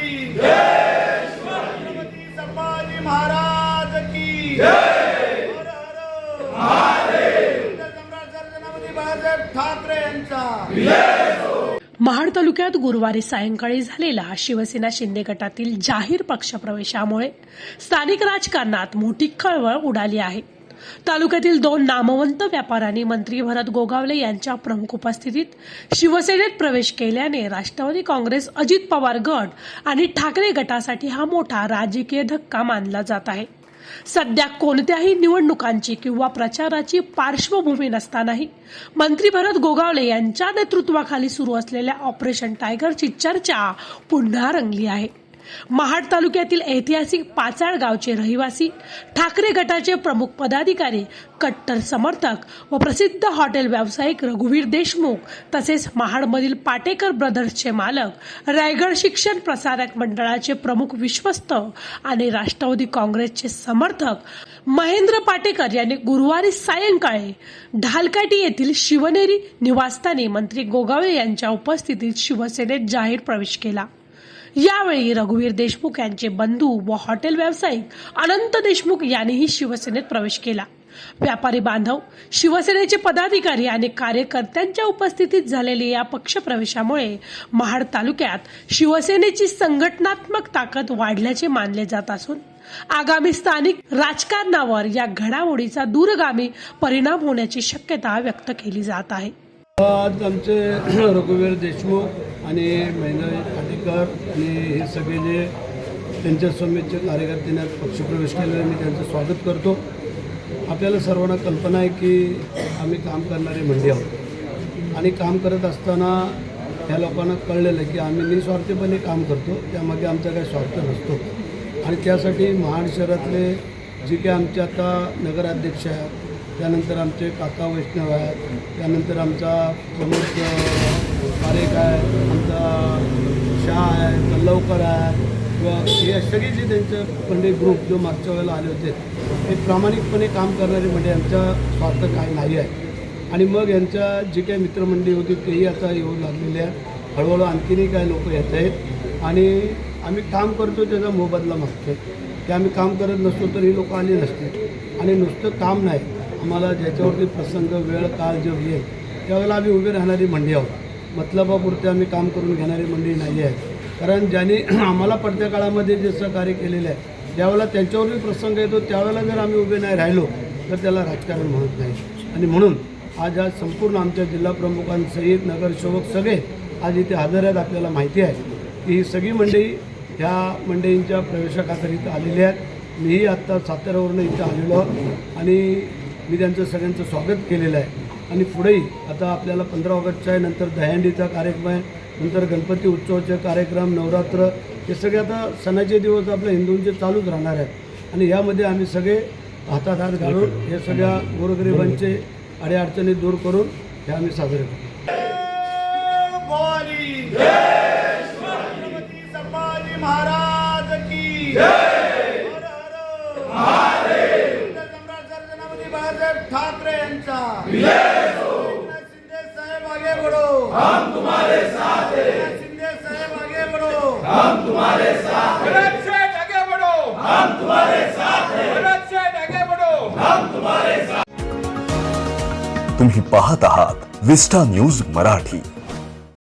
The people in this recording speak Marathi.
भवानी छत्रपती संभाजी महाराज की हर हर महादेव. सम्राट सर्वजनापती बाळासाहेब ठाकरे यांचा. महाड तालुक्यात गुरुवारी सायंकाळी झालेला शिवसेना शिंदे गटातील जाहीर पक्षप्रवेशामुळे स्थानिक राजकारणात मोठी खळबळ उडाली आहे. तालुक्यातील 2 नामवंत व्यापाऱ्यांनी मंत्री भरत गोगावले यांच्या प्रमुख उपस्थितीत शिवसेनेत प्रवेश केल्याने राष्ट्रवादी काँग्रेस, अजित पवार गट आणि ठाकरे गटासाठी हा मोठा राजकीय धक्का मानला जात आहे. सध्या कोणत्याही निवडणुकांची किंवा प्रचाराची पार्श्वभूमी नसतानाही मंत्री भरत गोगावले यांच्या नेतृत्वाखाली सुरू असलेल्या ऑपरेशन टायगरची चर्चा पुन्हा रंगली आहे. महाड तालुक्यातील ऐतिहासिक पाचाळ गावचे रहिवासी, ठाकरे गटाचे प्रमुख पदाधिकारी, कट्टर समर्थक व प्रसिद्ध हॉटेल व्यावसायिक रघुवीर देशमुख तसेच महाडमधील पाटेकर ब्रदर्सचे मालक, रायगड शिक्षण प्रसारक मंडळाचे प्रमुख विश्वस्त आणि राष्ट्रवादी काँग्रेसचे समर्थक महेंद्र पाटेकर यांनी गुरुवारी सायंकाळी ढालकाटी येथील शिवनेरी निवासस्थानी मंत्री गोगावले यांच्या उपस्थितीत शिवसेनेत जाहीर प्रवेश केला. यावेळी रघुवीर देशमुख यांचे बंधू व हॉटेल व्यावसायिक अनंत देशमुख यांनीही शिवसेनेत प्रवेश केला. व्यापारी बांधव, शिवसेनेचे पदाधिकारी आणि कार्यकर्त्यांच्या उपस्थितीत झालेल्या या पक्षप्रवेशामुळे महाड तालुक्यात शिवसेनेची संघटनात्मक ताकद वाढल्याचे मानले जात असून आगामी स्थानिक राजकारणावर या घडामोडीचा दूरगामी परिणाम होण्याची शक्यता व्यक्त केली जात आहे. आज आमचे रघुवीर देशमुख आणि महेंद्र पाटेकर आणि हे सगळे जे त्यांच्या समेतचे कार्यकर्त्यांनी पक्षप्रवेश केलेला मी त्यांचं स्वागत करतो. आपल्याला सर्वांना कल्पना आहे की आम्ही काम करणारे मंडळी आहोत आणि काम करत असताना ह्या लोकांना कळलेलं आहे की आम्ही निस्वार्थीपणे काम करतो, त्यामागे आमचा काही स्वार्थ नसतो. आणि त्यासाठी महाड शहरातले जे काही आमचे आता नगराध्यक्ष आहेत, त्यानंतर आमचे काका वैष्णव आहेत, त्यानंतर आमचा प्रमुख पारेख आहे, आमचा शाह आहे, कल्लवकर आहे किंवा हे सगळे जे त्यांचं मंडळी ग्रुप जो मागच्या वेळेला आले होते हे प्रामाणिकपणे काम करणारे म्हणजे यांचा स्वार्थ काही नाही आहे. आणि मग यांच्या जी काही मित्रमंडळी होती तेही आता येऊ लागलेले आहे. हळूहळू आणखीनही काही लोक येत आहेत आणि आम्ही काम करतो त्याचा मोबदला मागतो की आम्ही काम करत नसतो तर ही लोक आली नसते. आणि नुसतं काम नाही, आम्हाला ज्याच्यावरती प्रसंग वेळ काळ जो येईल त्यावेळेला आम्ही उभे राहणारी मंडळी आहोत. मतलबापुरते आम्ही काम करून घेणारी मंडळी नाही आहे. कारण ज्यांनी आम्हाला पडत्या काळामध्ये जे सहकार्य केलेलं आहे ज्यावेळेला त्यांच्यावरही प्रसंग येतो त्यावेळेला जर आम्ही उभे नाही राहिलो तर त्याला राजकारण म्हणत नाही. आणि म्हणून आज संपूर्ण आमच्या जिल्हा प्रमुखांसहित नगरसेवक सगळे आज इथे हजर आहेत. आपल्याला माहिती आहे की ही सगळी मंडळी ह्या मंडळींच्या प्रवेशाकरिता आलेली आहेत. मीही आत्ता साताऱ्यावरून इथं आलेलो आणि मी त्यांचं सगळ्यांचं स्वागत केलेलं आहे. आणि पुढेही आता आपल्याला 15 ऑगस्टचा आहे, नंतर दहीहंडीचा कार्यक्रम आहे, नंतर गणपती उत्सवाचे कार्यक्रम, नवरात्र, हे सगळे आता सणाचे दिवस आपल्या हिंदूंचे चालूच राहणार आहेत. आणि यामध्ये आम्ही सगळे हातात हात घालून हे सगळ्या गोरगरिबांचे अडीअडचणी दूर करून हे आम्ही साजरे करतो. भवानी छत्रपती संभाजी महाराज की हर हर महादेव. सम्राट सर्वजनापती बाळासाहेब ठाकरे यांचा. शिंदे साहेब आगे बढ़ो, हम तुम्हारे साथ हैं. शिंदे साहेब आगे बढ़ो, हम तुम्हारे साथ हैं. भरत शेठ आगे बढ़ो, हम तुम्हारे साथ हैं. भरत शेठ आगे बढ़ो, हम तुम्हारे साथ. तुम्ही पाहत आहात विस्टा न्यूज मराठी.